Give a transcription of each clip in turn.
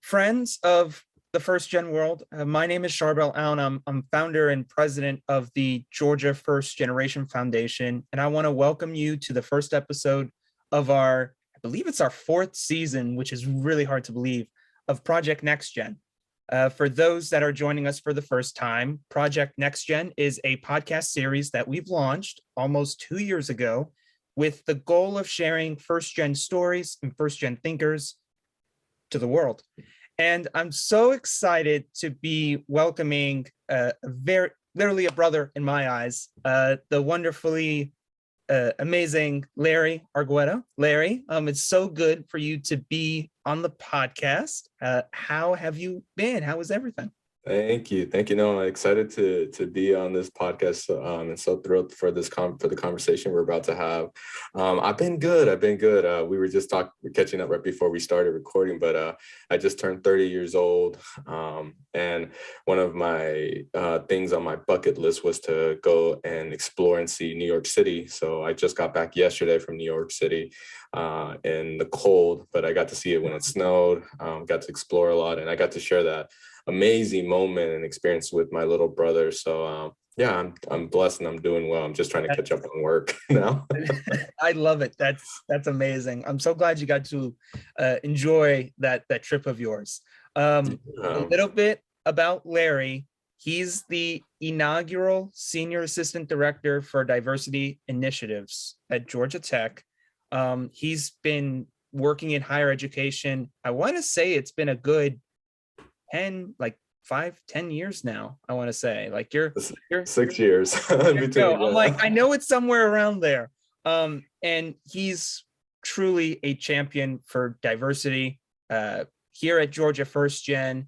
friends of the First Gen world, my name is Charbel Allen. I'm founder and president of the Georgia First Generation Foundation, and I want to welcome you to the first episode of I believe it's our fourth season, which is really hard to believe, of Project NextGen. For those that are joining us for the first time, Project NextGen is a podcast series that we've launched almost 2 years ago with the goal of sharing first-gen stories and first-gen thinkers to the world. And I'm so excited to be welcoming literally a brother in my eyes, the wonderfully amazing Leri Argueta. Leri, it's so good for you to be on the podcast. How have you been? How is everything? Thank you. No, I'm excited to be on this podcast, and so thrilled for for the conversation we're about to have. I've been good. We were just catching up right before we started recording, but I just turned 30 years old, and one of my things on my bucket list was to go and explore and see New York City. So I just got back yesterday from New York City in the cold, but I got to see it when it snowed. Got to explore a lot, and I got to share that amazing moment and experience with my little brother. So yeah, I'm blessed and I'm doing well. I'm just trying to catch up on work now. I love it. That's amazing. I'm so glad you got to enjoy that trip of yours. A little bit about Leri. He's the inaugural Senior Assistant Director for Diversity Initiatives at Georgia Tech. He's been working in higher education. I want to say it's been a good 10 years now. I want to say you're 6 years. I'm like, I know it's somewhere around there. And he's truly a champion for diversity here at Georgia First Gen.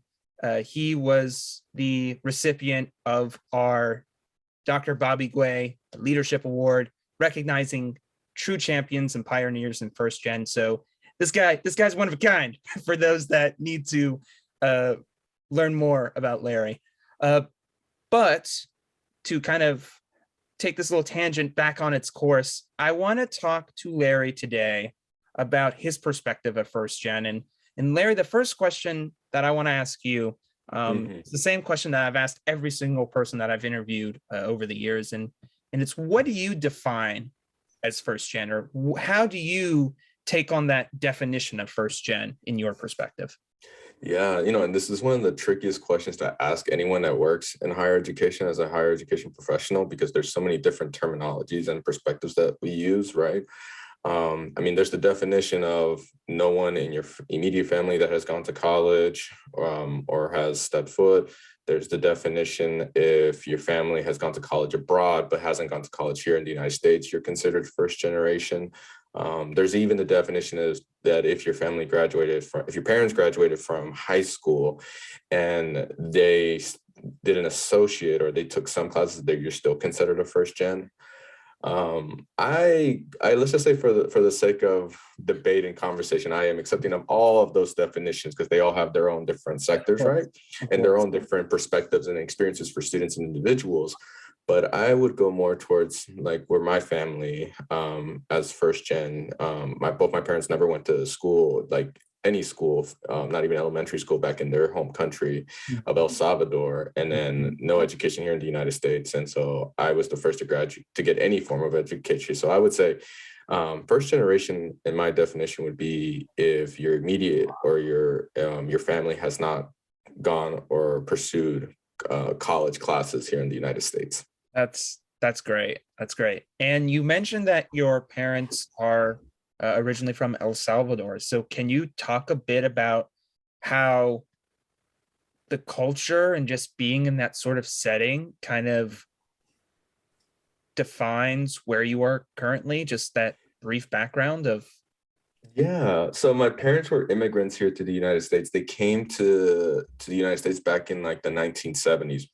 He was the recipient of our Dr. Bobby Gueh Leadership Award, recognizing true champions and pioneers in First Gen. So this guy's one of a kind for those that need to learn more about Leri. But to kind of take this little tangent back on its course, I want to talk to Leri today about his perspective of First Gen. And Leri, the first question that I want to ask you, it's the same question that I've asked every single person that I've interviewed over the years. And it's, what do you define as First Gen, or how do you take on that definition of First Gen in your perspective? Yeah, and this is one of the trickiest questions to ask anyone that works in higher education as a higher education professional, because there's so many different terminologies and perspectives that we use, right? There's the definition of no one in your immediate family that has gone to college or has stepped foot. There's the definition if your family has gone to college abroad but hasn't gone to college here in the United States, you're considered first generation. There's even the definition is that if your parents graduated from high school and they did an associate or they took some classes, that you're still considered a first gen. I let's just say for the sake of debate and conversation, I am accepting of all of those definitions because they all have their own different sectors, right? And their own different perspectives and experiences for students and individuals. But I would go more towards where my family, as first gen, both my parents never went to school, any school, not even elementary school, back in their home country of El Salvador, and then no education here in the United States. And so I was the first to graduate, to get any form of education. So I would say first generation, in my definition, would be if your immediate or your family has not gone or pursued college classes here in the United States. That's great. That's great. And you mentioned that your parents are originally from El Salvador. So can you talk a bit about how the culture and just being in that sort of setting kind of defines where you are currently? Just that brief background of. Yeah, so my parents were immigrants here to the United States. They came to the United States back in the 1970s.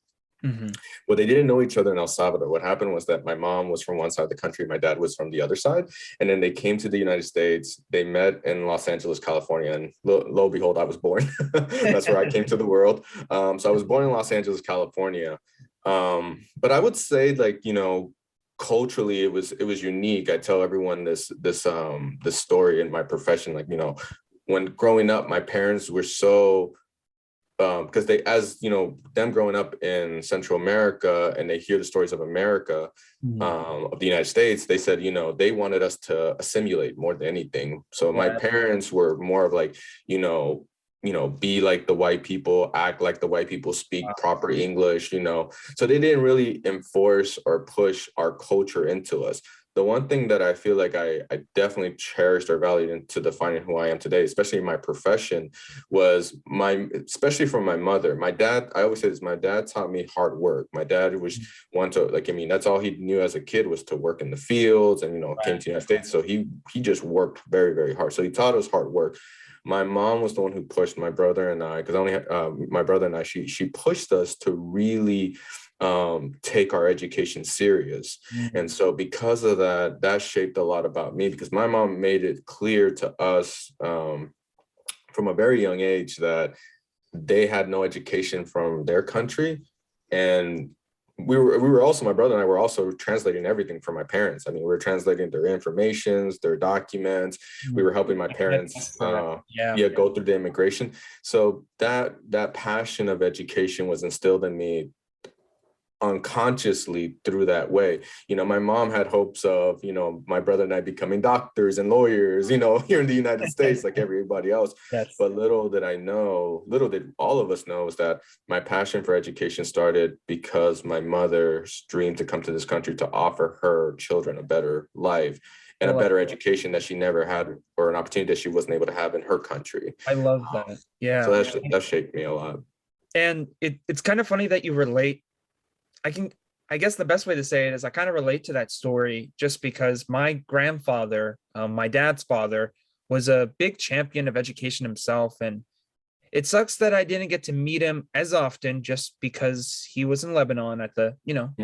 Mm-hmm. Well, they didn't know each other in El Salvador. What happened was that my mom was from one side of the country, my dad was from the other side. And then they came to the United States. They met in Los Angeles, California. And lo and behold, I was born. That's where I came to the world. So I was born in Los Angeles, California. But I would say, culturally, it was unique. I tell everyone this story in my profession, when growing up, my parents were so, because they, as you know, them growing up in Central America and they hear the stories of America, of the United States, they said, you know, they wanted us to assimilate more than anything. So my parents were more of like, be like the white people, act like the white people, speak proper English, so they didn't really enforce or push our culture into us. The one thing that I feel like I definitely cherished or valued into defining who I am today, especially in my profession, was especially from my mother. My dad, I always say this, my dad taught me hard work. My dad was one to, like, I mean, that's all he knew as a kid was to work in the fields and, came to the United States. So he just worked very, very hard. So he taught us hard work. My mom was the one who pushed my brother and I, because I only had my brother and I, she pushed us to really take our education serious. And so because of that, that shaped a lot about me, because my mom made it clear to us from a very young age that they had no education from their country. And we were also, my brother and I were also translating everything for my parents. I mean, we were translating their informations, their documents. We were helping my parents go through the immigration. So that passion of education was instilled in me unconsciously through that way. My mom had hopes of, my brother and I becoming doctors and lawyers, here in the United States, like everybody else. Yes. But little did all of us know, is that my passion for education started because my mother's dream to come to this country to offer her children a better life and a better education that she never had, or an opportunity that she wasn't able to have in her country. I love that. Yeah. So that shaped me a lot. And it's kind of funny that you relate. I guess the best way to say it is I kind of relate to that story, just because my grandfather, my dad's father, was a big champion of education himself. And it sucks that I didn't get to meet him as often, just because he was in Lebanon at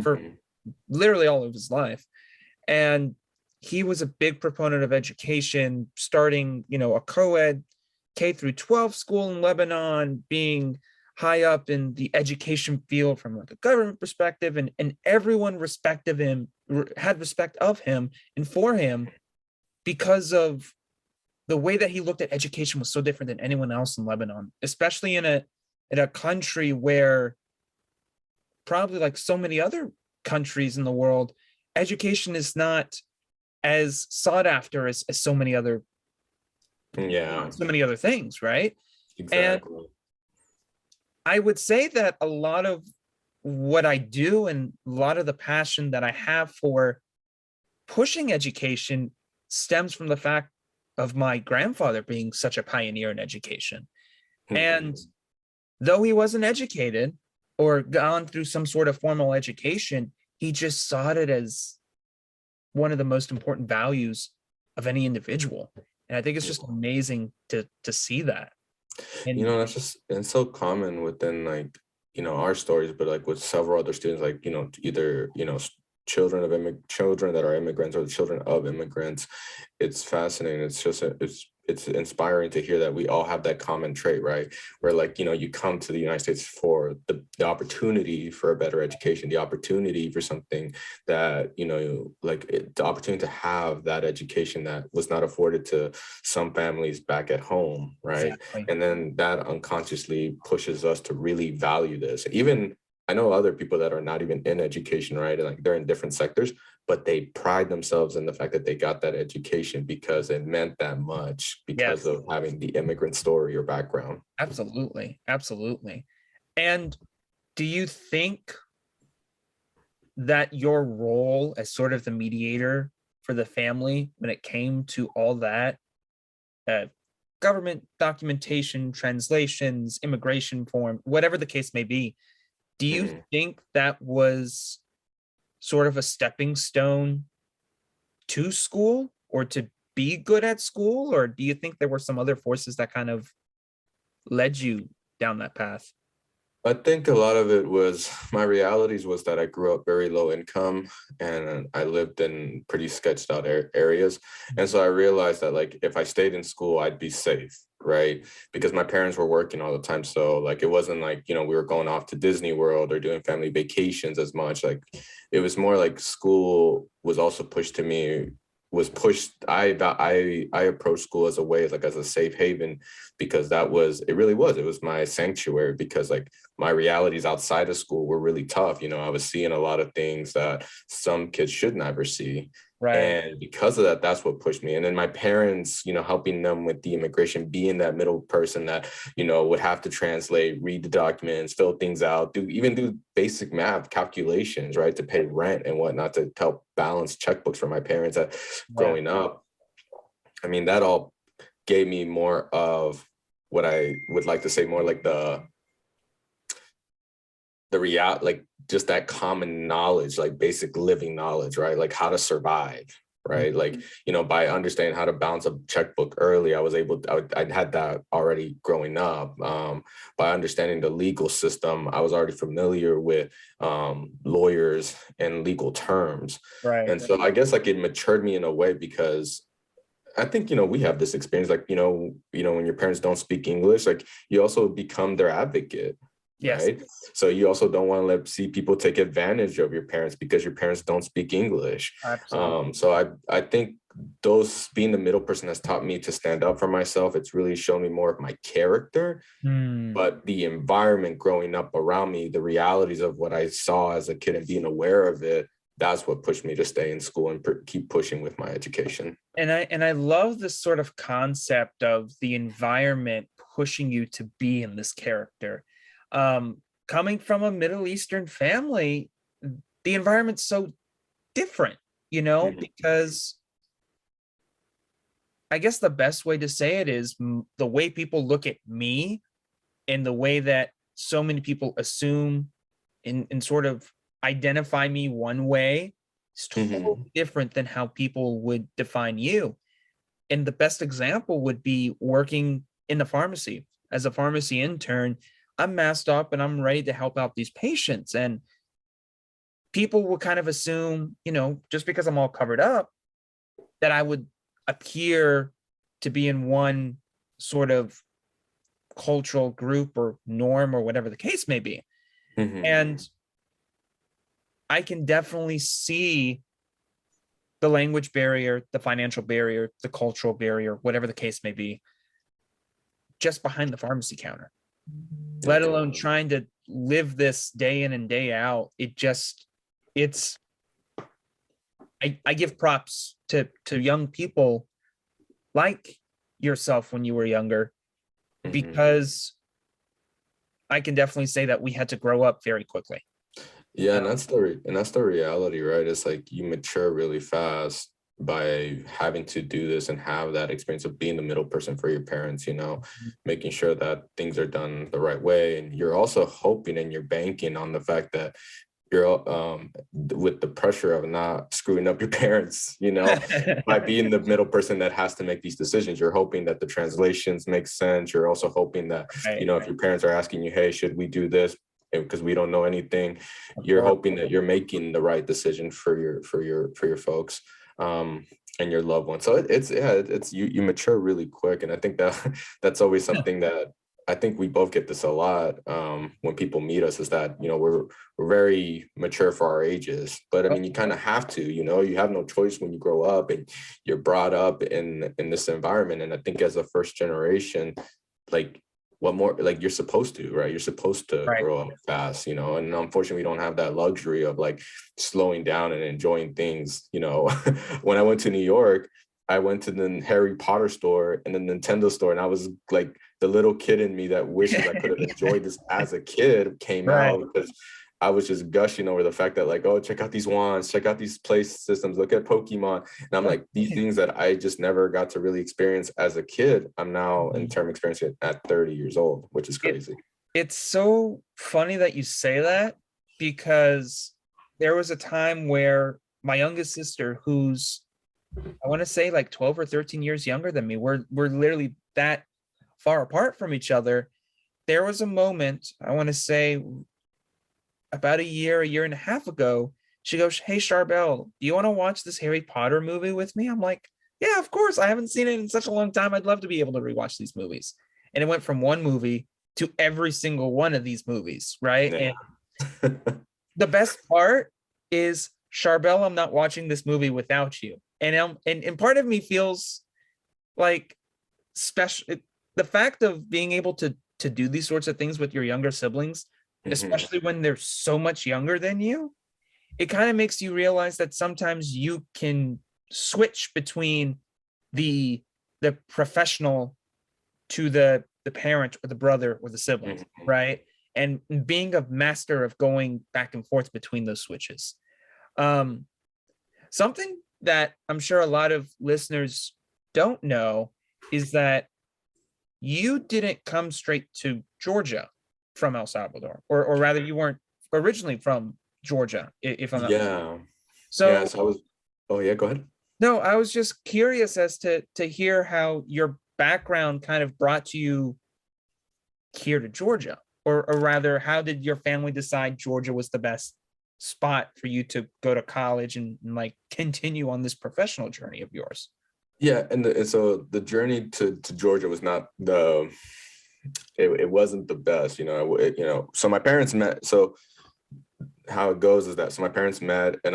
for literally all of his life. And he was a big proponent of education, starting, a co-ed K through 12 school in Lebanon, being high up in the education field from like a government perspective, and everyone had respect of him and for him, because of the way that he looked at education was so different than anyone else in Lebanon, especially in a country where, probably like so many other countries in the world, education is not as sought after as so many other things, right? Exactly. And I would say that a lot of what I do and a lot of the passion that I have for pushing education stems from the fact of my grandfather being such a pioneer in education. And though he wasn't educated or gone through some sort of formal education, he just saw it as one of the most important values of any individual. And I think it's just amazing to see that. And that's just, it's so common within like, our stories, but like with several other students, like, either, children that are immigrants or the children of immigrants. It's fascinating. It's just, it's inspiring to hear that we all have that common trait, right? Where like, you come to the United States for the opportunity for a better education, the opportunity for something that, the opportunity to have that education that was not afforded to some families back at home, right? Exactly. And then that unconsciously pushes us to really value this. Even I know other people that are not even in education, right? And like they're in different sectors, but they pride themselves in the fact that they got that education because it meant that much because of having the immigrant story or background. Absolutely. Absolutely. And do you think that your role as sort of the mediator for the family, when it came to all that, government documentation, translations, immigration form, whatever the case may be, do you think that was sort of a stepping stone to school or to be good at school? Or do you think there were some other forces that kind of led you down that path? I think a lot of it was my realities was that I grew up very low income and I lived in pretty sketched out areas. And so I realized that like, if I stayed in school, I'd be safe, right? Because my parents were working all the time. So like, it wasn't like, we were going off to Disney World or doing family vacations as much. Like, it was more like school was also pushed to me was pushed. I approached school as a way, like as a safe haven, because it was my sanctuary, because like my realities outside of school were really tough. I was seeing a lot of things that some kids should never see. Right. And because of that, that's what pushed me. And then my parents, helping them with the immigration, being that middle person that, would have to translate, read the documents, fill things out, do basic math calculations, right, to pay rent and whatnot, to help balance checkbooks for my parents growing up. I mean, that all gave me more of what I would like to say, more like the reality, like just that common knowledge, like basic living knowledge, right? Like how to survive, right? Like, by understanding how to balance a checkbook early, I had that already growing up. By understanding the legal system, I was already familiar with lawyers and legal terms. Right. And so I guess like it matured me in a way, because I think, we have this experience, like, when your parents don't speak English, like you also become their advocate. Yes. Right. So you also don't want to see people take advantage of your parents because your parents don't speak English. Absolutely. So I think being the middle person has taught me to stand up for myself. It's really shown me more of my character, but the environment growing up around me, the realities of what I saw as a kid and being aware of it, that's what pushed me to stay in school and keep pushing with my education. And I love this sort of concept of the environment pushing you to be in this character. Coming from a Middle Eastern family, the environment's so different, because I guess the best way to say it is the way people look at me and the way that so many people assume and sort of identify me one way is totally different than how people would define you. And the best example would be working in the pharmacy. As a pharmacy intern, I'm masked up and I'm ready to help out these patients. And people will kind of assume, just because I'm all covered up, that I would appear to be in one sort of cultural group or norm or whatever the case may be. And I can definitely see the language barrier, the financial barrier, the cultural barrier, whatever the case may be, just behind the pharmacy counter. Let alone trying to live this day in and day out. I give props to young people like yourself when you were younger, because I can definitely say that we had to grow up very quickly. Yeah, and that's the reality, right? It's like you mature really fast by having to do this and have that experience of being the middle person for your parents, making sure that things are done the right way. And you're also hoping and you're banking on the fact that you're with the pressure of not screwing up your parents, by being the middle person that has to make these decisions. You're hoping that the translations make sense. You're also hoping that, if your parents are asking you, hey, should we do this? Because we don't know anything, you're hoping that you're making the right decision for your folks and your loved ones. So it's you mature really quick. And I think that's always something that I think we both get this a lot when people meet us, is that, we're very mature for our ages, but I mean, you kind of have to, you have no choice when you grow up and you're brought up in this environment. And I think as a first generation, like, what more, like, you're supposed to, right? You're supposed to grow up fast, and unfortunately we don't have that luxury of like slowing down and enjoying things. When I went to New York, I went to the Harry Potter store and the Nintendo store, and I was like, the little kid in me that wishes I could have enjoyed this as a kid came out, because I was just gushing over the fact that, like, oh, check out these wands, check out these play systems, look at Pokemon. And I'm like, these things that I just never got to really experience as a kid, I'm now in term experiencing at 30 years old, which is crazy. It's so funny that you say that, because there was a time where my youngest sister, who's, I want to say like 12 or 13 years younger than me, we're literally that far apart from each other. There was a moment, I want to say about a year and a half ago, she goes, hey, Charbel, do you want to watch this Harry Potter movie with me? I'm like, yeah, of course. I haven't seen it in such a long time. I'd love to be able to rewatch these movies. And it went from one movie to every single one of these movies, right? Yeah. And the best part is, Charbel, I'm not watching this movie without you. And part of me feels like special, the fact of being able to do these sorts of things with your younger siblings, especially when they're so much younger than you, it kind of makes you realize that sometimes you can switch between the professional to the parent or the brother or the sibling, right? And being a master of going back and forth between those switches. Something that I'm sure a lot of listeners don't know is that you didn't come straight to Georgia from El Salvador, or rather you weren't originally from Georgia, if I'm not mistaken. So I was, oh yeah, go ahead. No, I was just curious as to hear how your background kind of brought you here to Georgia, or rather, how did your family decide Georgia was the best spot for you to go to college and like continue on this professional journey of yours? Yeah, and so the journey to Georgia was not it wasn't the best, So my parents met. So how it goes is that my parents met, and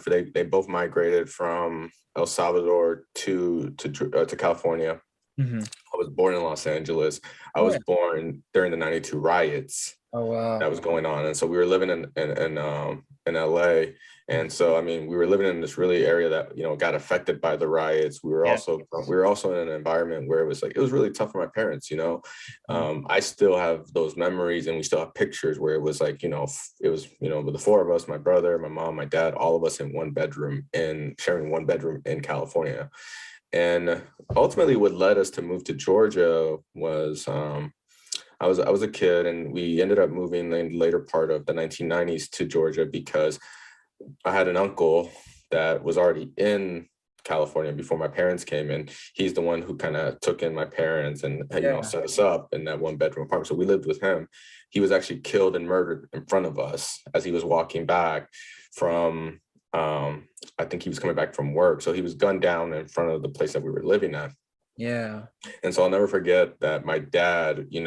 they both migrated from El Salvador to California. I was born in Los Angeles. I was born during the '92 riots. Oh wow. That was going on, and so we were living in LA, and so we were living in this really area that got affected by the riots. We were also in an environment where it was really tough for my parents. I still have those memories, and we still have pictures where it was with the four of us, my brother, my mom, my dad, all of us in one bedroom and sharing one bedroom in California. And ultimately, what led us to move to Georgia was I was a kid, and we ended up moving in the later part of the 1990s to Georgia because I had an uncle that was already in California before my parents came in. He's the one who kind of took in my parents and set us up in that one bedroom apartment. So we lived with him. He was actually killed and murdered in front of us as he was walking back from I think he was coming back from work. So he was gunned down in front of the place that we were living at. Yeah. And so I'll never forget that my dad, in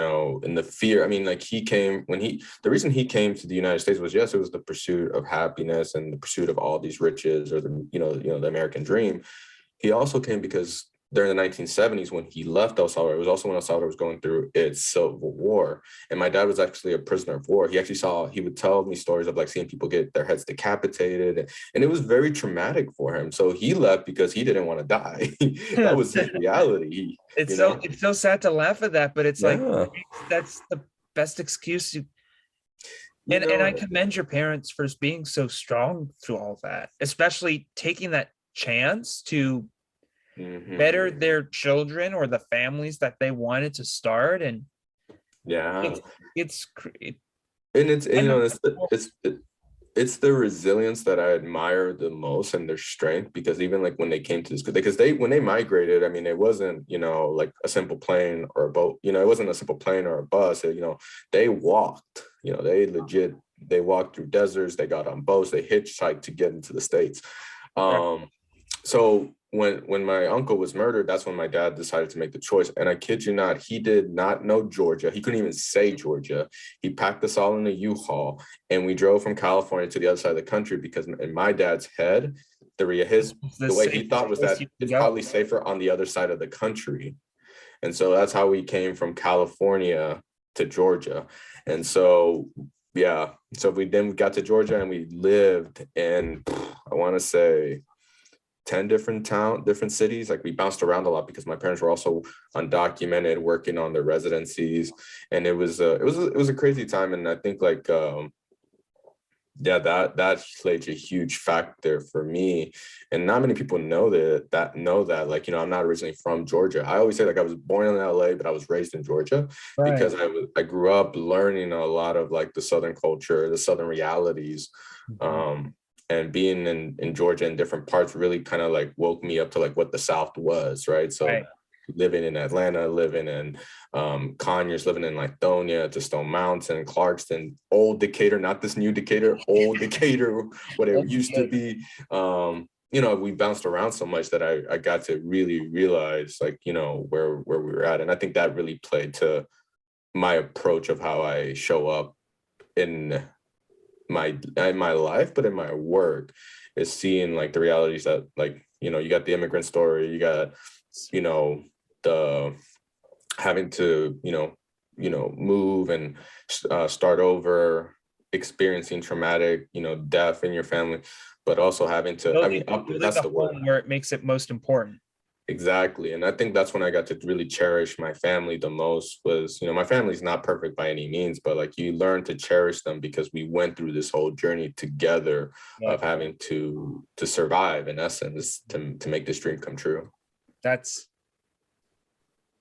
the fear, the reason he came to the United States was, yes, it was the pursuit of happiness and the pursuit of all these riches, or the American dream. He also came because during the 1970s, when he left El Salvador, it was also when El Salvador was going through its civil war. And my dad was actually a prisoner of war. He would tell me stories of seeing people get their heads decapitated. And it was very traumatic for him. So he left because he didn't want to die. That was his reality. It's so sad to laugh at that, but it's that's the best excuse and I commend your parents for being so strong through all that, especially taking that chance to better their children or the families that they wanted to start. And it's great. And it's the resilience that I admire the most, and their strength, because even when they came to this, because when they migrated, it wasn't a simple plane or a boat, it wasn't a simple plane or a bus. They walked, they walked through deserts, they got on boats, they hitchhiked to get into the States. So when my uncle was murdered, that's when my dad decided to make the choice. And I kid you not, he did not know Georgia. He couldn't even say Georgia. He packed us all in a U-Haul, and we drove from California to the other side of the country, because in my dad's head, the way he thought was that it's probably safer on the other side of the country. And so that's how we came from California to Georgia. And so, so we then got to Georgia, and we lived in, I want to say, 10 different cities. We bounced around a lot because my parents were also undocumented, working on their residencies, and it was a crazy time. And I think that played a huge factor for me. And not many people know that I'm not originally from Georgia. I always say I was born in LA, but I was raised in Georgia, because I grew up learning a lot of the Southern culture, the Southern realities. And being in Georgia in different parts really kind of woke me up to what the South was, right? So living in Atlanta, living in Conyers, living in Lithonia, to Stone Mountain, Clarkston, old Decatur, not this new Decatur, old Decatur, what it used to be. We bounced around so much that I got to really realize where we were at. And I think that really played to my approach of how I show up in my life, but in my work, is seeing the realities that You know, you got the immigrant story, you got, you know, the having to, move and start over, experiencing traumatic, death in your family, but also having to, that's the word. Where it makes it most important. Exactly. And I think that's when I got to really cherish my family the most was, my family's not perfect by any means, but like you learn to cherish them because we went through this whole journey together of having to survive, in essence, to make this dream come true.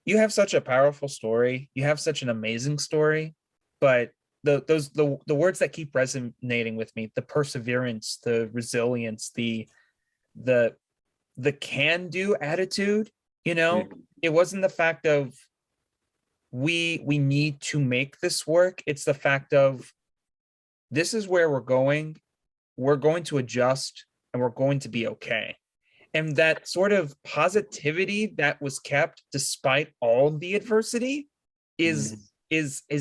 You have such a powerful story. You have such an amazing story, but the words that keep resonating with me, the perseverance, the resilience, the can-do attitude, it wasn't the fact of we need to make this work. It's the fact of this is where we're going to adjust, and we're going to be okay. And that sort of positivity that was kept despite all the adversity is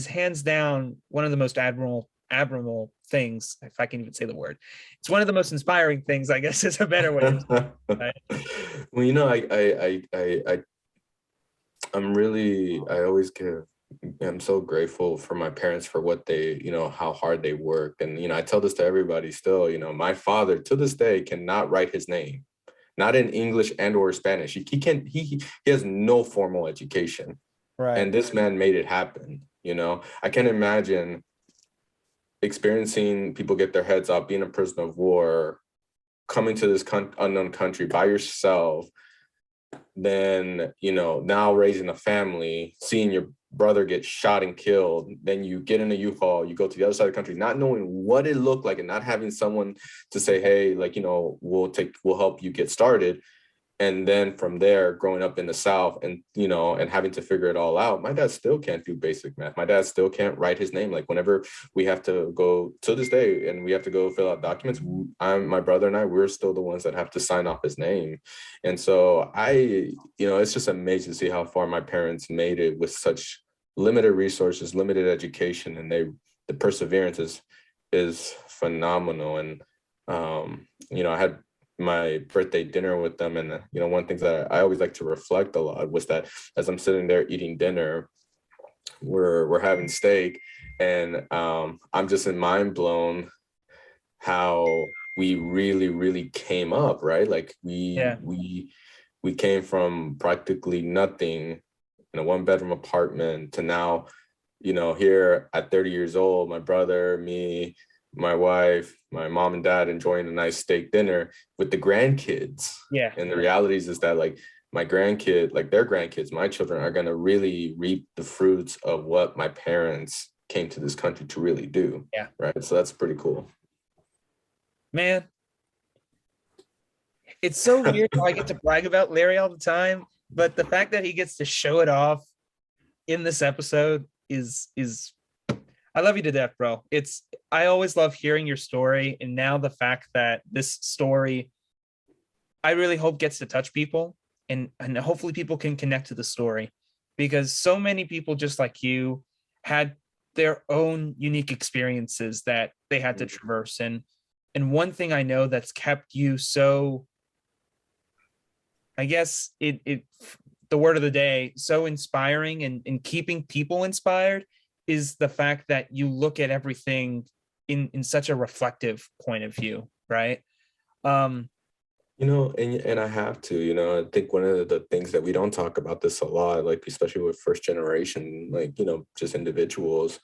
hands down one of the most admirable things, if I can even say the word. It's one of the most inspiring things, I guess, is a better way to say it. Well, I'm so grateful for my parents for what they, how hard they worked. And, I tell this to everybody still, my father to this day cannot write his name, not in English and or Spanish. He has no formal education. Right. And this man made it happen. I can't imagine experiencing people get their heads up, being a prisoner of war, coming to this unknown country by yourself, then, now raising a family, seeing your brother get shot and killed, then you get in a U-Haul, you go to the other side of the country, not knowing what it looked like and not having someone to say, hey, like, we'll help you get started. And then from there, growing up in the South and, and having to figure it all out, my dad still can't do basic math. My dad still can't write his name. Like whenever we have to go to this day and we have to go fill out documents, my brother and I, we're still the ones that have to sign off his name. And so it's just amazing to see how far my parents made it with such limited resources, limited education, and the perseverance is phenomenal. And, I had my birthday dinner with them. And, one of the things that I always like to reflect a lot was that as I'm sitting there eating dinner, we're having steak, and I'm just in mind blown how we really, really came up, right? Like we came from practically nothing in a 1-bedroom apartment to now, here at 30 years old, my brother, me, my wife, my mom and dad enjoying a nice steak dinner with the grandkids. Yeah. And the realities is that like my grandkid, like their grandkids, my children are going to really reap the fruits of what my parents came to this country to really do. Yeah. Right. So that's pretty cool. Man, it's so weird how I get to brag about Larry all the time, but the fact that he gets to show it off in this episode is I love you to death, bro. I always love hearing your story. And now the fact that this story, I really hope gets to touch people, and hopefully people can connect to the story, because so many people just like you had their own unique experiences that they had to traverse. And one thing I know that's kept you so, I guess the word of the day, so inspiring and keeping people inspired, is the fact that you look at everything in such a reflective point of view, right? And I have to, I think one of the things that we don't talk about this a lot, like especially with first generation, like, just individuals,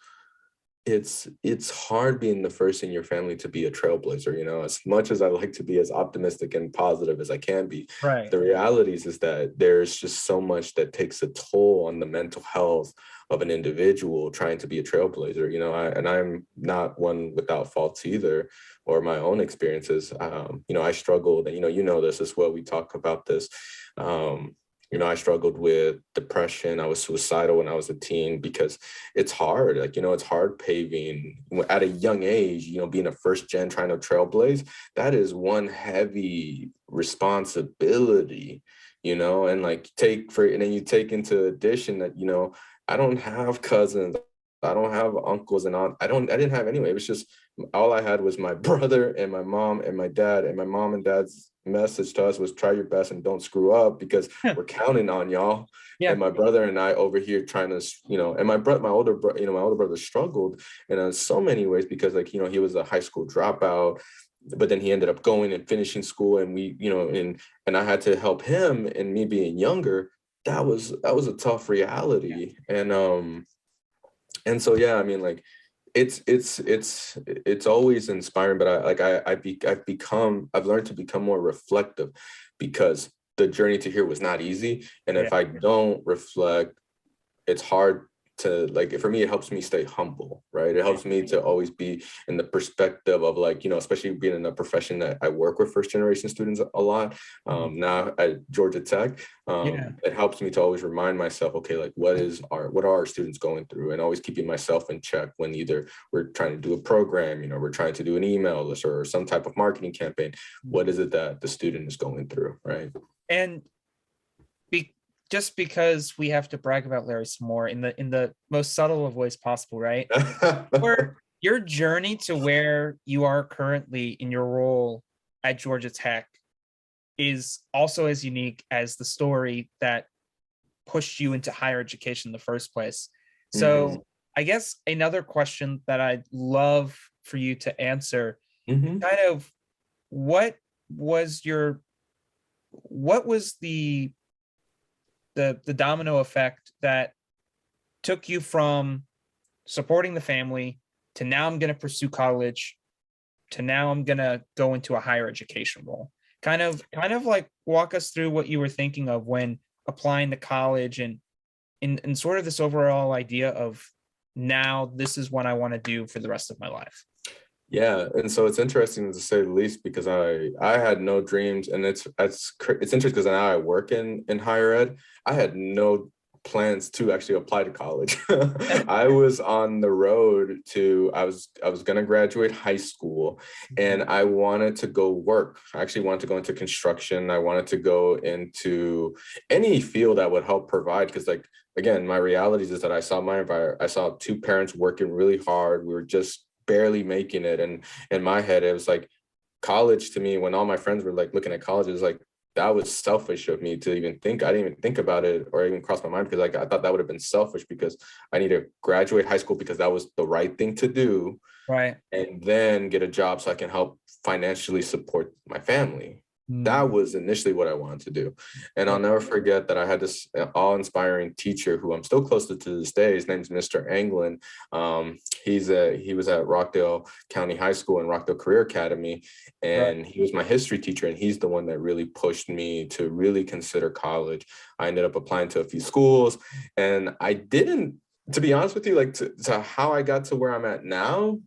it's hard being the first in your family to be a trailblazer. As much as I like to be as optimistic and positive as I can be, right, the realities is that there's just so much that takes a toll on the mental health of an individual trying to be a trailblazer. And I'm not one without faults either, or my own experiences. I struggled, and you know this as well. We talk about this. I struggled with depression. I was suicidal when I was a teen because it's hard. Like, it's hard paving at a young age, being a first gen trying to trailblaze. That is one heavy responsibility, and and then you take into addition that, I don't have cousins. I don't have uncles and aunts. I didn't have anyway. It was just, all I had was my brother and my mom and my dad, and my mom and dad's message to us was try your best and don't screw up because we're counting on y'all. Yeah. And my brother and I over here trying to, and my older brother struggled in so many ways because like, he was a high school dropout, but then he ended up going and finishing school, and we, and I had to help him, and me being younger, that was a tough reality. And so, yeah, I mean, like, it's always inspiring, but I've learned to become more reflective because the journey to here was not easy. And if I don't reflect, it's hard to, like, for me, it helps me stay humble, right? It helps me to always be in the perspective of, like, especially being in a profession that I work with first generation students a lot, now at Georgia Tech. It helps me to always remind myself, okay, like, what are our students going through, and always keeping myself in check when either we're trying to do a program, we're trying to do an email list or some type of marketing campaign. What is it that the student is going through, right? And just because we have to brag about Leri some more in the most subtle of ways possible, right? Or your journey to where you are currently in your role at Georgia Tech is also as unique as the story that pushed you into higher education in the first place. So I guess another question that I'd love for you to answer, kind of, what was the domino effect that took you from supporting the family to now I'm going to pursue college to now I'm going to go into a higher education role? Kind of like walk us through what you were thinking of when applying to college, and in sort of this overall idea of, now this is what I want to do for the rest of my life. Yeah, and so it's interesting to say the least, because I had no dreams, and it's interesting because now I work in higher ed. I had no plans to actually apply to college. I was on the road to, I was going to graduate high school, and I wanted to go work. I actually wanted to go into construction. I wanted to go into any field that would help provide, because, like, again, my reality is that I saw two parents working really hard. We were just barely making it, and in my head it was like, college to me, when all my friends were like looking at college, it was like, that was selfish of me to even think. I didn't even think about it or even cross my mind, because like I thought that would have been selfish, because I need to graduate high school because that was the right thing to do, right, and then get a job so I can help financially support my family. That was initially what I wanted to do. And I'll never forget that I had this awe-inspiring teacher who I'm still close to this day. His name's Mr. Anglin. He was at Rockdale County High School and Rockdale Career Academy. And he was my history teacher. And he's the one that really pushed me to really consider college. I ended up applying to a few schools. And I didn't, to be honest with you, like to how I got to where I'm at now,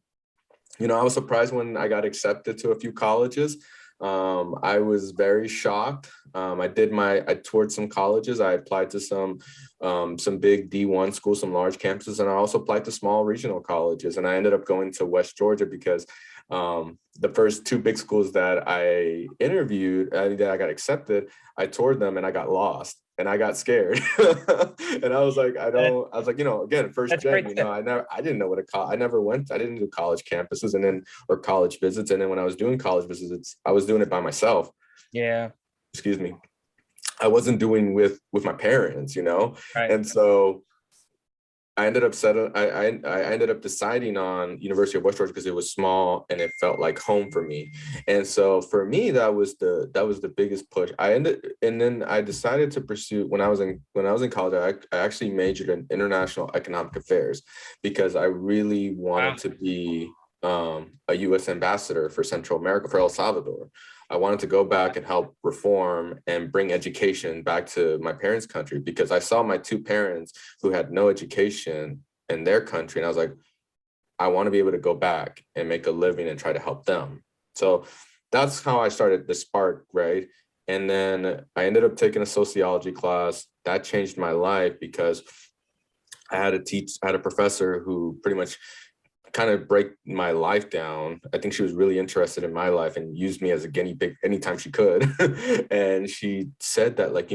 I was surprised when I got accepted to a few colleges. I was very shocked. I toured some colleges. I applied to some big D1 schools, some large campuses, and I also applied to small regional colleges. And I ended up going to West Georgia because the first two big schools that I interviewed, that I got accepted, I toured them and I got lost. And I got scared. And I was like, again, first gen, I didn't know what I didn't do college campuses or college visits. And then when I was doing college visits, I was doing it by myself. Yeah. Excuse me. I wasn't doing with my parents, Right. And so I ended up I ended up deciding on University of West Georgia because it was small and it felt like home for me. And so for me, that was the biggest push. And then I decided to pursue, when I was in college, I actually majored in international economic affairs because I really wanted to be a U.S. ambassador for Central America, for El Salvador. I wanted to go back and help reform and bring education back to my parents' country, because I saw my two parents who had no education in their country. And I was like, I want to be able to go back and make a living and try to help them. So that's how I started the spark, right? And then I ended up taking a sociology class. That changed my life because I had a professor who pretty much kind of break my life down. I think she was really interested in my life and used me as a guinea pig anytime she could. And she said that, like,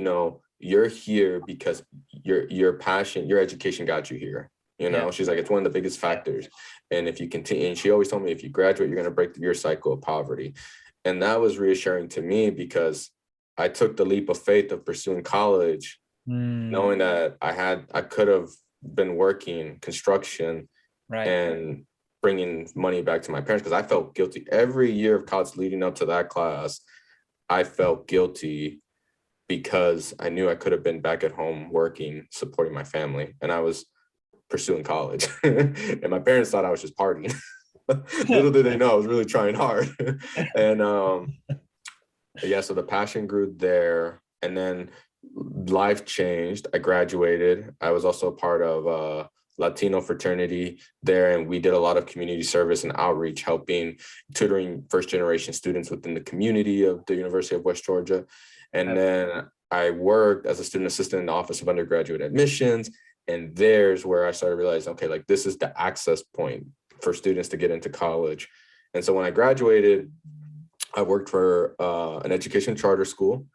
you're here because your passion, your education got you here. You know, she's like, it's one of the biggest factors. And if you continue, and she always told me, if you graduate, you're going to break your cycle of poverty. And that was reassuring to me because I took the leap of faith of pursuing college, knowing that I could have been working construction and bringing money back to my parents, because I felt guilty every year of college leading up to that class. I felt guilty because I knew I could have been back at home working, supporting my family, and I was pursuing college. And my parents thought I was just partying. Little did they know I was really trying hard. And yeah, so the passion grew there, and then life changed. I graduated. I was also a part of Latino fraternity there, and we did a lot of community service and outreach, helping tutoring first generation students within the community of the University of West Georgia. And then I worked as a student assistant in the Office of Undergraduate Admissions, and there's where I started realizing, okay, like this is the access point for students to get into college. And so when I graduated, I worked for an education charter school.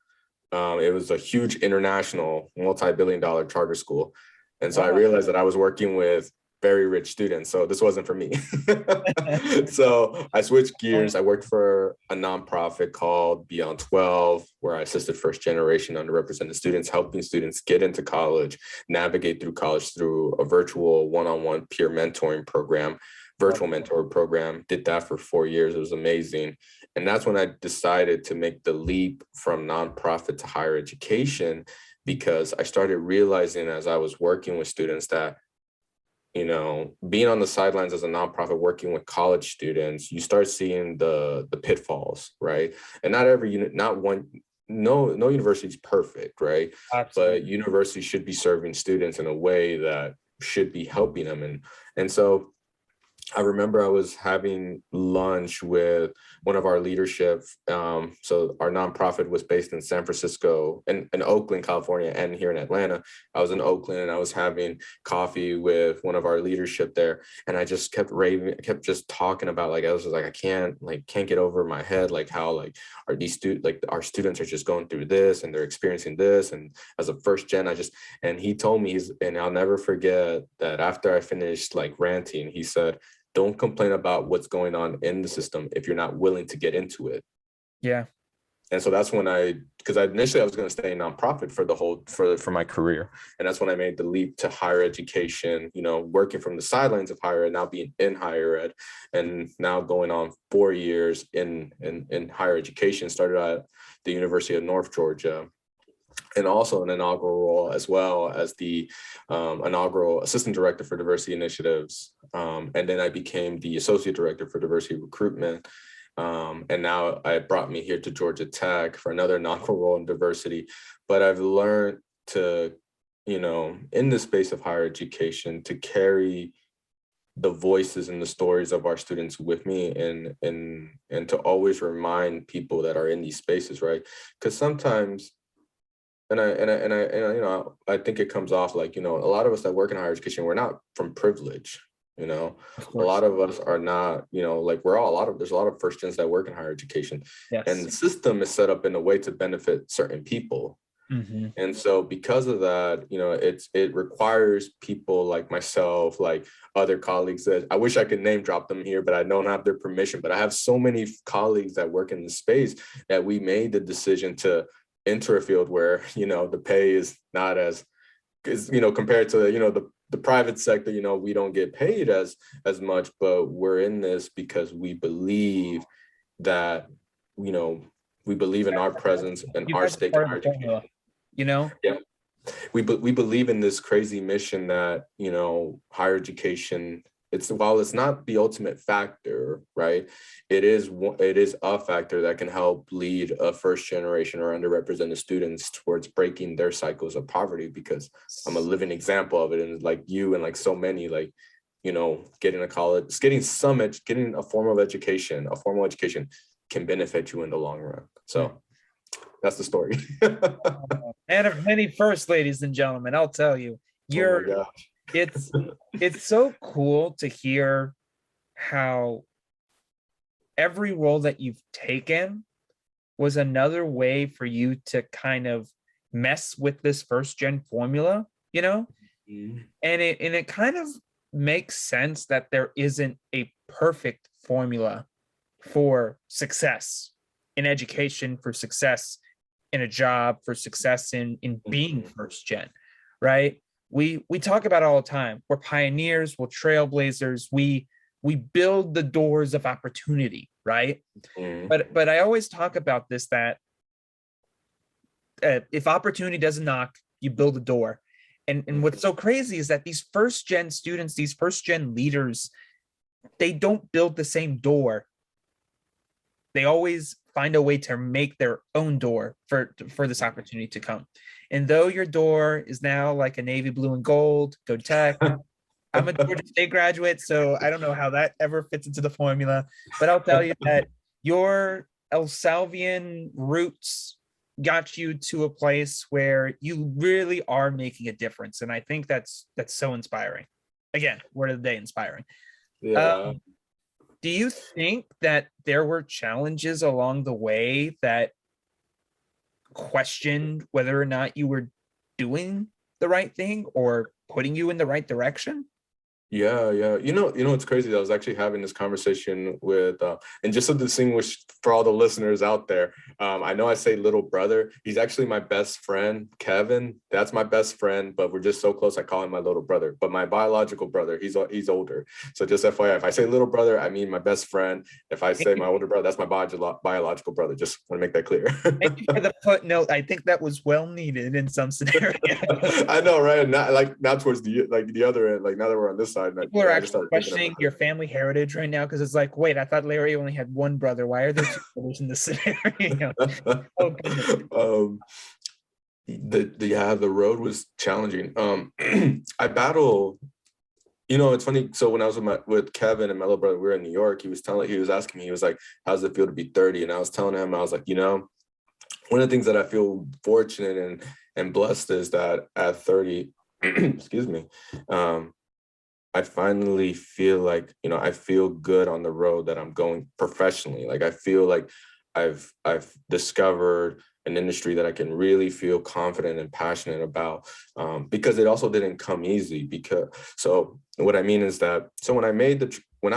It was a huge international multi-billion-dollar charter school. And so I realized that I was working with very rich students. So this wasn't for me. So I switched gears. I worked for a nonprofit called Beyond 12, where I assisted first generation underrepresented students, helping students get into college, navigate through college through a virtual one-on-one peer mentoring program, virtual mentor program. Did that for 4 years. It was amazing. And that's when I decided to make the leap from nonprofit to higher education, because I started realizing as I was working with students that, you know, being on the sidelines as a nonprofit, working with college students, you start seeing the pitfalls, right? And not every unit, no university is perfect, right? Absolutely. But universities should be serving students in a way that should be helping them. And so I remember I was having lunch with one of our leadership. So our nonprofit was based in San Francisco and in Oakland, California, and here in Atlanta. I was in Oakland and I was having coffee with one of our leadership there. And I just kept raving, kept just talking about, like, I was just like, I can't get over my head, like how like are these students, like our students are just going through this and they're experiencing this. And as a first gen, and he told me, and I'll never forget that after I finished like ranting, he said, don't complain about what's going on in the system if you're not willing to get into it. Yeah. And so that's when because initially I was going to stay in nonprofit for my career. And that's when I made the leap to higher education, you know, working from the sidelines of higher ed, now being in higher ed, and now going on 4 years in higher education. Started at the University of North Georgia, and also an inaugural role as well as the inaugural assistant director for diversity initiatives. And then I became the associate director for diversity recruitment. And now it brought me here to Georgia Tech for another inaugural role in diversity. But I've learned to, you know, in the space of higher education, to carry the voices and the stories of our students with me, and to always remind people that are in these spaces, right? Because sometimes, and I you know, I think it comes off like, you know, a lot of us that work in higher education, we're not from privilege, you know. A lot of us are not, you know, like there's a lot of first gens that work in higher education. Yes. And the system is set up in a way to benefit certain people. Mm-hmm. And so because of that, you know, it requires people like myself, like other colleagues that I wish I could name drop them here, but I don't have their permission. But I have so many colleagues that work in the space that we made the decision to enter a field where, you know, the pay is not as, you know, compared to, you know, the private sector, you know, we don't get paid as much, but we're in this because we believe that, you know, we believe in our presence and our stake in higher education. You know? Yeah. We believe in this crazy mission that, you know, higher education, while it's not the ultimate factor, right? It is a factor that can help lead a first generation or underrepresented students towards breaking their cycles of poverty, because I'm a living example of it. And like you and like so many, like, you know, getting a college, getting a formal education can benefit you in the long run. So that's the story. And of many firsts, ladies and gentlemen, I'll tell you, it's so cool to hear how every role that you've taken was another way for you to kind of mess with this first gen formula, you know. Mm-hmm. And it kind of makes sense that there isn't a perfect formula for success in education, for success in a job, for success in being first gen, right? We talk about it all the time. We're pioneers, we're trailblazers, we build the doors of opportunity, right? But I always talk about this, that if opportunity doesn't knock, you build a door. And what's so crazy is that these first gen students, these first gen leaders, they don't build the same door. They always find a way to make their own door for this opportunity to come. And though your door is now like a navy blue and gold, go Tech. I'm a Georgia State graduate, so I don't know how that ever fits into the formula. But I'll tell you that your El Salvian roots got you to a place where you really are making a difference. And I think that's so inspiring. Again, word of the day, inspiring. Yeah. Do you think that there were challenges along the way that questioned whether or not you were doing the right thing or putting you in the right direction? Yeah. It's crazy. I was actually having this conversation with, and just to distinguish for all the listeners out there, I know I say little brother. He's actually my best friend, Kevin. That's my best friend, but we're just so close. I call him my little brother. But my biological brother, he's older. So just FYI, if I say little brother, I mean my best friend. If I say my older brother, that's my biological brother. Just want to make that clear. Thank you for the footnote. I think that was well needed in some scenarios. I know, right? Now towards the other end, like now that we're on this side. People are actually questioning your family heritage right now because it's like, wait, I thought Larry only had one brother. Why are there two brothers in this scenario? Oh, goodness. The road was challenging. I battle. It's funny. So when I was with Kevin and my little brother, we were in New York. He was asking me, he was like, "How's it feel to be 30?" And I was telling him, I was like, one of the things that I feel fortunate and blessed is that at 30, excuse me, I finally feel like, I feel good on the road that I'm going professionally. Like, I feel like I've discovered an industry that I can really feel confident and passionate about, because it also didn't come easy. So what I mean is that, so when I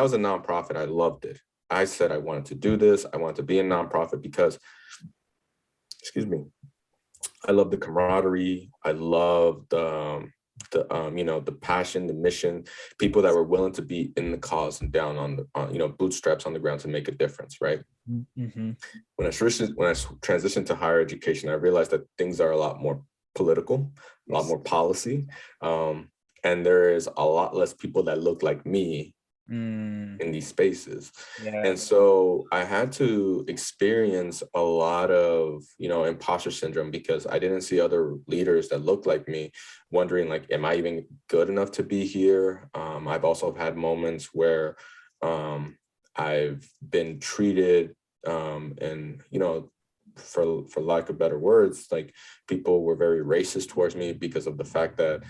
was a nonprofit, I loved it. I said I wanted to do this. I wanted to be a nonprofit because, excuse me, I love the camaraderie. I loved the passion, the mission, people that were willing to be in the cause and down on bootstraps on the ground to make a difference, right? Mm-hmm. When I transitioned to higher education, I realized that things are a lot more political, a lot more policy, and there is a lot less people that look like me in these spaces. Yeah. And so I had to experience a lot of, imposter syndrome, because I didn't see other leaders that looked like me, wondering like, am I even good enough to be here? I've also had moments where I've been treated and, for lack of better words, like people were very racist towards me because of the fact that,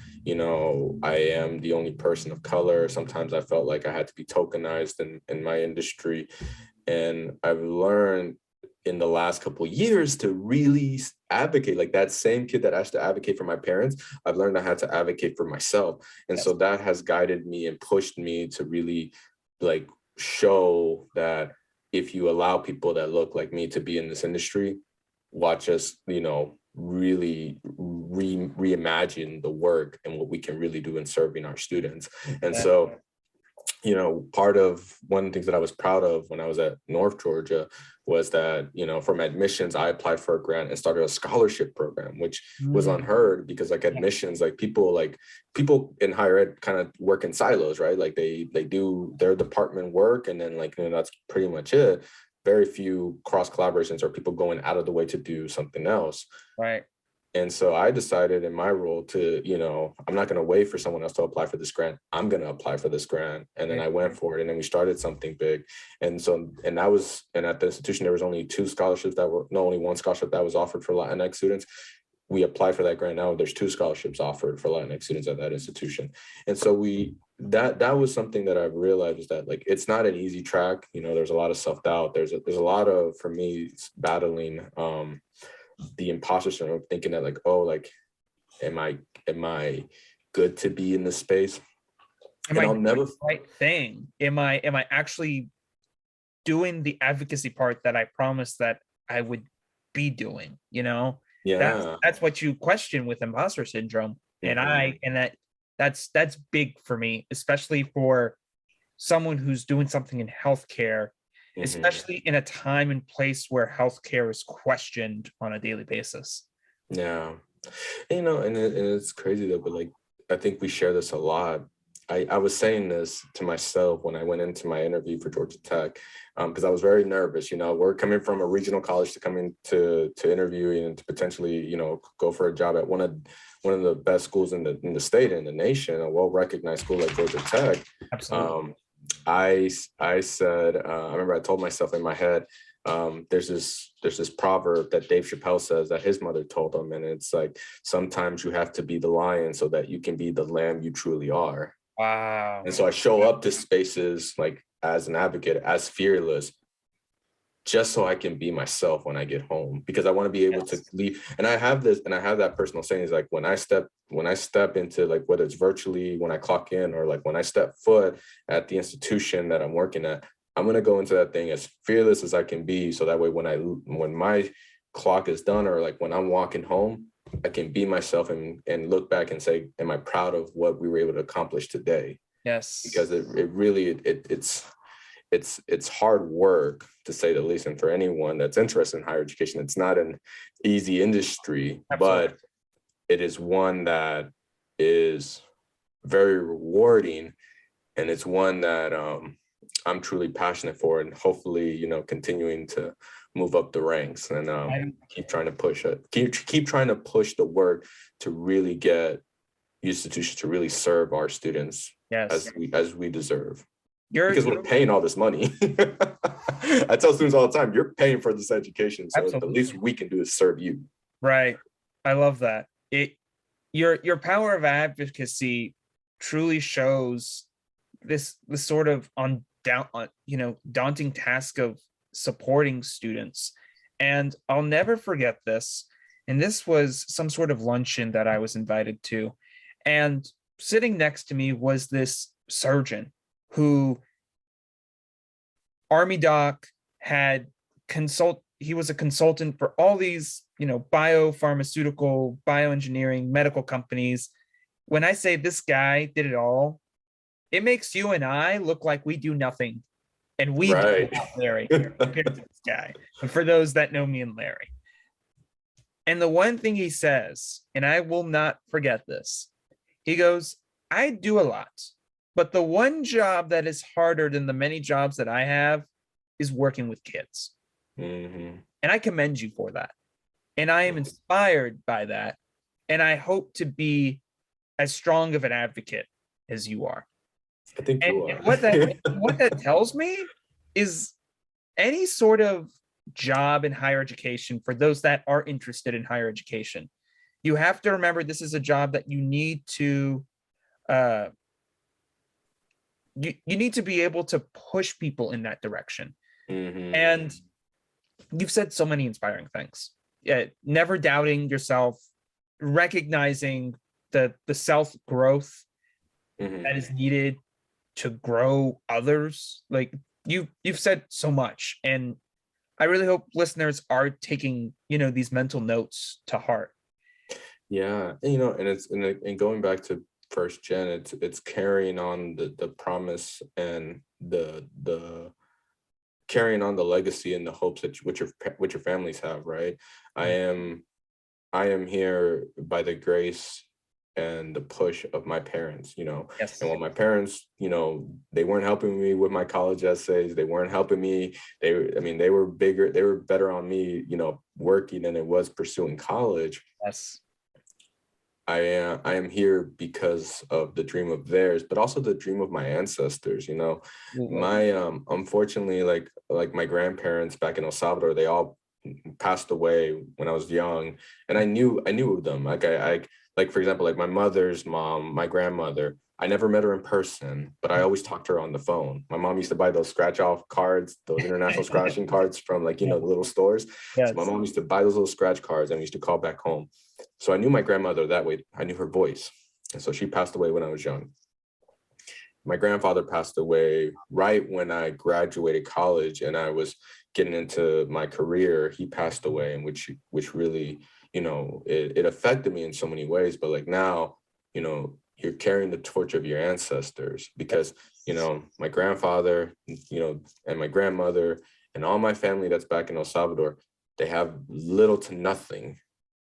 I am the only person of color. Sometimes I felt like I had to be tokenized in my industry. And I've learned in the last couple of years to really advocate, like that same kid that has to advocate for my parents, I've learned I had to advocate for myself. And so that has guided me and pushed me to really like show that if you allow people that look like me to be in this industry, watch us, really reimagine the work and what we can really do in serving our students. And so, part of one of the things that I was proud of when I was at North Georgia was that, from admissions, I applied for a grant and started a scholarship program, which was unheard, because like admissions, like people in higher ed kind of work in silos, right? Like they do their department work, and then like, that's pretty much it. Very few cross collaborations or people going out of the way to do something else. Right. And so I decided in my role to, I'm not going to wait for someone else to apply for this grant. I'm going to apply for this grant. And then I went for it, and then we started something big. And so, and at the institution, there was only only one scholarship that was offered for Latinx students. We applied for that grant. Now there's 2 scholarships offered for Latinx students at that institution. And so that was something that I've realized, is that like, it's not an easy track. There's a lot of self-doubt. There's a lot of, for me, battling, the imposter syndrome, thinking that like, oh, like, am I good to be in this space? Am And I I'll doing never, the right thing? Am I actually doing the advocacy part that I promised that I would be doing? That's yeah. that's what you question with imposter syndrome. And Mhm, that's big for me, especially for someone who's doing something in healthcare, mhm. especially in a time and place where healthcare is questioned on a daily basis. Yeah. And it's crazy though, but like I think we share this a lot. I was saying this to myself when I went into my interview for Georgia Tech, because I was very nervous. We're coming from a regional college to come to interview and to potentially, go for a job at one of the best schools in the state and the nation, a well-recognized school like Georgia Tech. Absolutely. Um, I said, I remember I told myself in my head, there's this proverb that Dave Chappelle says that his mother told him, and it's like, sometimes you have to be the lion so that you can be the lamb you truly are. Wow. And so I show up to spaces like as an advocate, as fearless, just so I can be myself when I get home, because I want to be able to Yes. leave. And I have that personal saying is like, when I step into, like, whether it's virtually when I clock in or like when I step foot at the institution that I'm working at, I'm going to go into that thing as fearless as I can be. So that way, when my clock is done, or like when I'm walking home, I can be myself and look back and say, am I proud of what we were able to accomplish today? Yes. Because it really, it's hard work, to say the least. And for anyone that's interested in higher education, it's not an easy industry, Absolutely. but it is one that is very rewarding, and it's one that I'm truly passionate for, and hopefully, continuing to move up the ranks and I, keep trying to push it, keep trying to push the work to really get institutions to really serve our students yes. as we deserve, You're because we're paying all this money. I tell students all the time, you're paying for this education, so the least absolutely we can do is serve you. right. I love that. Your power of advocacy truly shows this sort of daunting task of supporting students. And I'll never forget this. And this was some sort of luncheon that I was invited to. And sitting next to me was this surgeon who, Army doc, he was a consultant for all these, biopharmaceutical, bioengineering, medical companies. When I say this guy did it all, it makes you and I look like we do nothing. And we do a Right. lot, Larry, compared to this guy. And for those that know me and Larry. And the one thing he says, and I will not forget this, he goes, I do a lot, but the one job that is harder than the many jobs that I have is working with kids. Mhm. And I commend you for that. And I am inspired by that. And I hope to be as strong of an advocate as you are. I think And you are. what that tells me is any sort of job in higher education, for those that are interested in higher education, you have to remember this is a job that you need to uh, you need to be able to push people in that direction. Mhm. And you've said so many inspiring things. Yeah, never doubting yourself, recognizing the self growth that is Mhm. needed to grow others. Like you've said so much, and I really hope listeners are taking these mental notes to heart. Yeah, and going back to first gen, it's carrying on the promise and the carrying on the legacy and the hopes that which your families have, right? I Yeah. am I am here by the grace and the push of my parents, and Yes. when my parents, they weren't helping me with my college essays, they weren't helping me. They were bigger, they were better on me, working than it was pursuing college. Yes. I am here because of the dream of theirs, but also the dream of my ancestors. Absolutely. My unfortunately, like my grandparents back in El Salvador, they all passed away when I was young, and I knew of them. Like for example, like my mother's mom, my grandmother. I never met her in person, but I always talked to her on the phone. My mom used to buy those scratch off cards, those international scratching cards from, like, Yeah. the little stores. So my Yes. mom used to buy those little scratch cards, and we used to call back home. So I knew my grandmother that way. I knew her voice. And so she passed away when I was young. my grandfather passed away right when I graduated college and I was getting into my career. He passed away, and which really, it affected me in so many ways. But like now, you're carrying the torch of your ancestors, because, my grandfather, and my grandmother and all my family that's back in El Salvador, they have little to nothing,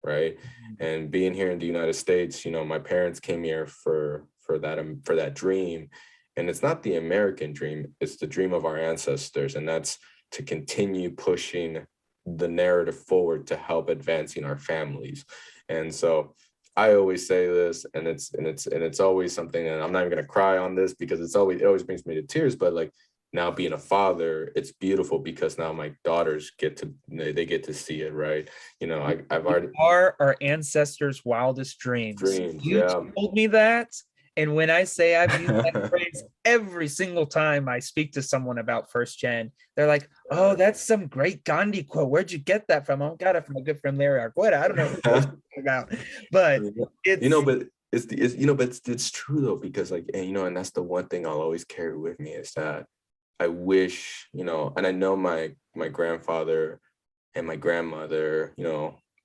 right? And being here in the United States, my parents came here for that dream. And it's not the American dream, it's the dream of our ancestors. And that's to continue pushing the narrative forward to help advancing our families. And so I always say this, and it's always something, and I'm not even gonna cry on this because it always brings me to tears, but like now being a father, it's beautiful because now my daughters get to see it, right? I've already are our ancestors' wildest dreams. You yeah. told me that. And when I say I've used that phrase every single time I speak to someone about first gen, they're like, oh, that's some great Gandhi quote. Where'd you get that from? I got it from a good friend, Leri Argueta. I don't know what you're talking about, but it's true though, because like, and that's the one thing I'll always carry with me is that I wish, and I know my grandfather and my grandmother,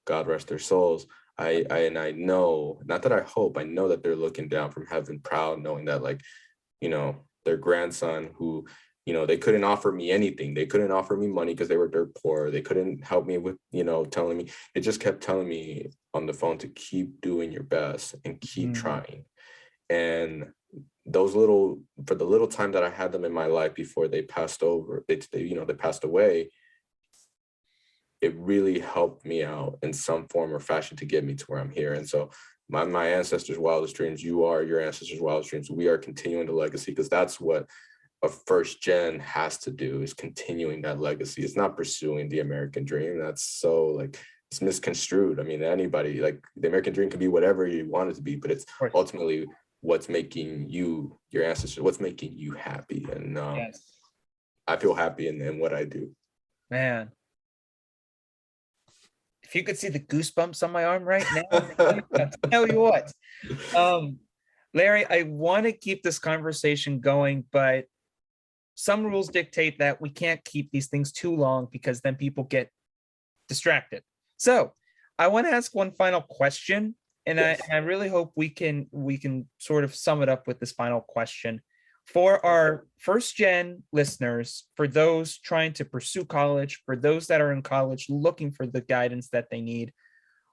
God rest their souls. I know, not that I hope, I know that they're looking down from heaven proud, knowing that like, their grandson who, they couldn't offer me anything. They couldn't offer me money because they were dirt poor. They couldn't help me with, telling me, they just kept telling me on the phone to keep doing your best and keep trying. And for the little time that I had them in my life before they passed over, they passed away, it really helped me out in some form or fashion to get me to where I'm here. And so my ancestors' wildest dreams, you are your ancestors' wildest dreams. We are continuing the legacy, because that's what a first gen has to do, is continuing that legacy. It's not pursuing the American dream. That's so like, it's misconstrued. I mean, anybody, like the American dream can be whatever you want it to be, but it's ultimately what's making you, your ancestors, what's making you happy. And yes. I feel happy in what I do. Man, if you could see the goosebumps on my arm right now, I'll tell you what. Leri, I want to keep this conversation going, but some rules dictate that we can't keep these things too long because then people get distracted. So I want to ask one final question, and yes. I really hope we can sort of sum it up with this final question. For our first gen listeners, for those trying to pursue college, for those that are in college looking for the guidance that they need,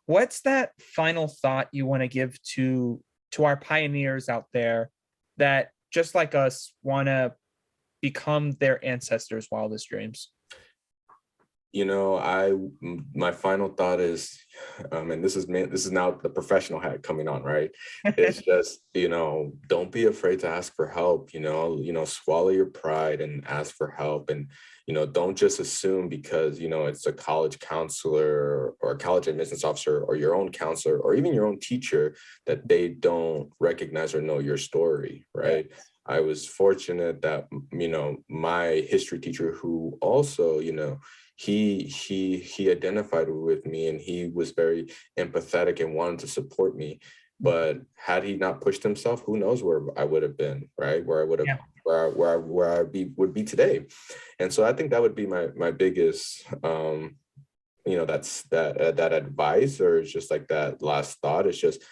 what's that final thought you want to give to our pioneers out there that, just like us, want to become their ancestors' wildest dreams? My final thought is, and this is now the professional hat coming on, right? It's just, don't be afraid to ask for help, swallow your pride and ask for help. And, don't just assume because, it's a college counselor or a college admissions officer or your own counselor or even your own teacher that they don't recognize or know your story, right? Yeah. I was fortunate that, my history teacher, who also, he identified with me, and he was very empathetic and wanted to support me. But had he not pushed himself, who knows where I would have been, right? Where I would have, yeah. where I would be today. And so I think that would be my biggest, that's that advice, or it's just like that last thought. It's just,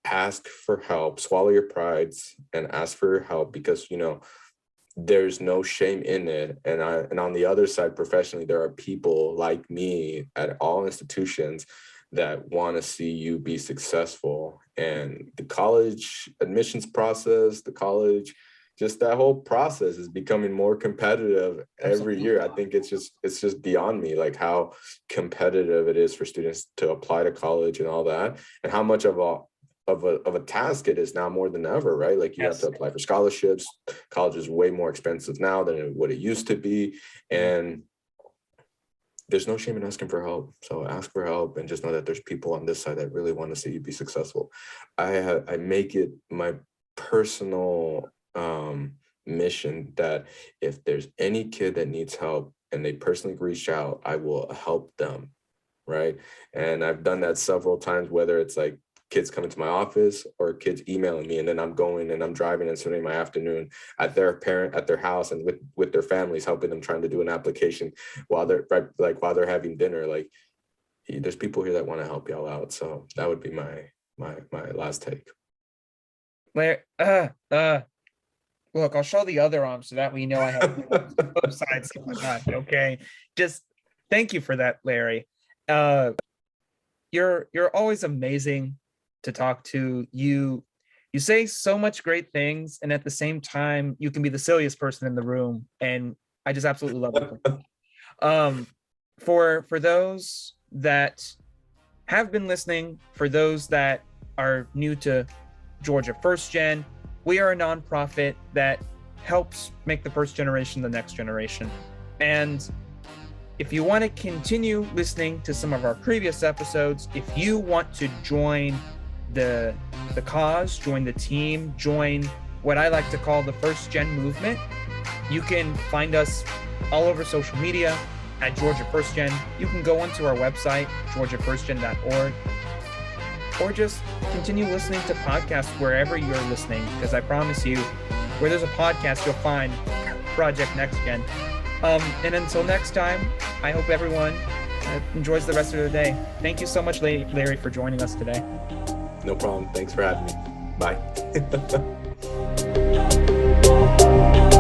ask for help, swallow your prides and ask for help, because, there's no shame in it. And on the other side, professionally, there are people like me at all institutions that want to see you be successful. And the college admissions process, just that whole process is becoming more competitive every year. I think it's just beyond me, like how competitive it is for students to apply to college and all that, and how much of a task it is now more than ever, right? Like you have to apply for scholarships. College is way more expensive now than what it used to be. And there's no shame in asking for help. So ask for help and just know that there's people on this side that really want to see you be successful. I make it my personal mission that if there's any kid that needs help and they personally reach out, I will help them, right? And I've done that several times, whether it's like kids coming to my office or kids emailing me, and then I'm going and I'm driving and spending my afternoon at their house and with their families, helping them trying to do an application while they're having dinner. Like, there's people here that want to help y'all out. So that would be my last take. Look, I'll show the other arm so that we know I have both sides of my body. Okay, just thank you for that, Larry. You're always amazing to talk to. You say so much great things, and at the same time, you can be the silliest person in the room, and I just absolutely love it. For those that have been listening, for those that are new to Georgia First Gen, we are a nonprofit that helps make the first generation the next generation. And if you want to continue listening to some of our previous episodes, if you want to join the cause, join the team, join what I like to call the First Gen movement, you can find us all over social media at Georgia First Gen. You can go onto our website, georgiafirstgen.org, or just continue listening to podcasts wherever you're listening, because I promise you, where there's a podcast, you'll find Project NextGen. And until next time, I hope everyone enjoys the rest of their day. Thank you so much, Larry, for joining us today. No problem. Thanks for having me. Bye.